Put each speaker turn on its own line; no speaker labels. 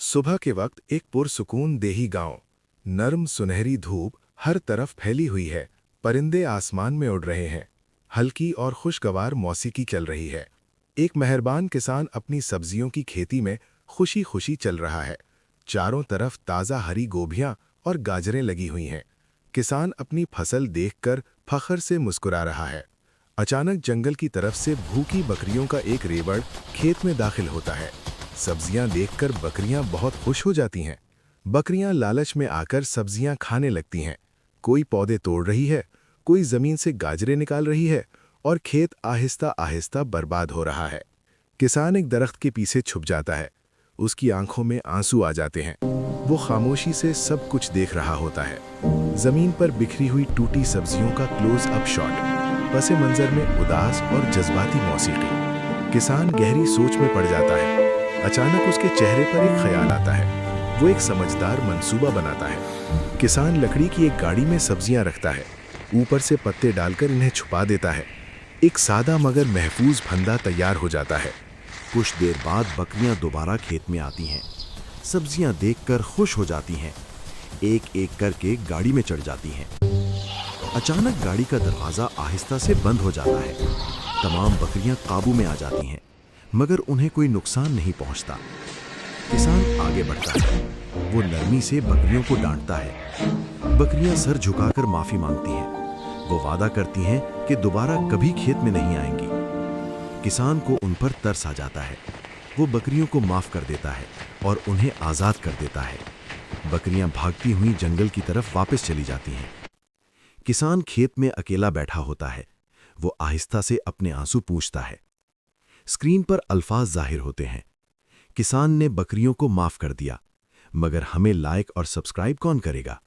सुबह के वक्त एक पुरसुकून देही गांव। नर्म सुनहरी धूप हर तरफ फैली हुई है। परिंदे आसमान में उड़ रहे हैं। हल्की और खुशगवार मौसीकी चल रही है। एक मेहरबान किसान अपनी सब्जियों की खेती में खुशी खुशी चल रहा है। चारों तरफ ताज़ा हरी गोभियां और गाजरें लगी हुई हैं। किसान अपनी फसल देखकर फख्र से मुस्कुरा रहा है। अचानक जंगल की तरफ से भूखी बकरियों का एक रेवड़ खेत में दाखिल होता है। सब्जियां देखकर बकरियां बहुत खुश हो जाती हैं। बकरियां लालच में आकर सब्जियां खाने लगती हैं। कोई पौधे तोड़ रही है, कोई जमीन से गाजरें निकाल रही है और खेत आहिस्ता आहिस्ता बर्बाद हो रहा है। किसान एक दरख्त के पीछे छुप जाता है। उसकी आंखों में आंसू आ जाते हैं। वो खामोशी से सब कुछ देख रहा होता है। जमीन पर बिखरी हुई टूटी सब्जियों का क्लोज अप शॉट, पसे मंजर में उदास और जज्बाती मौसीकी। किसान गहरी सोच में पड़ जाता है। अचानक उसके चेहरे पर एक ख्याल आता है। वो एक समझदार मंसूबा बनाता है। किसान लकड़ी की एक गाड़ी में सब्जियां रखता है, ऊपर से पत्ते डालकर इन्हें छुपा देता है। एक सादा मगर महफूज फंदा तैयार हो जाता है।
कुछ देर बाद बकरियां दोबारा खेत में आती हैं। सब्जियां देखकर खुश हो जाती हैं। एक एक करके गाड़ी में चढ़ जाती हैं। अचानक गाड़ी का दरवाजा आहिस्ता से बंद हो जाता है। तमाम बकरियां काबू में आ जाती हैं, मगर उन्हें कोई नुकसान नहीं पहुंचता। किसान आगे बढ़ता है। वो नरमी से बकरियों को डांटता है। बकरियां सर झुकाकर माफी मांगती हैं। वो वादा करती हैं कि दोबारा कभी खेत में नहीं आएंगी। किसान को उन पर तरस आ जाता है। वो बकरियों को माफ कर देता है और उन्हें आजाद कर देता है। बकरियां भागती हुई जंगल की तरफ वापस चली जाती हैं। किसान खेत में अकेला बैठा होता है। वो आहिस्ता से अपने आंसू पूंछता है। स्क्रीन पर अल्फाज जाहिर होते हैं, किसान ने बकरियों को माफ कर दिया, मगर हमें लाइक और सब्सक्राइब कौन करेगा?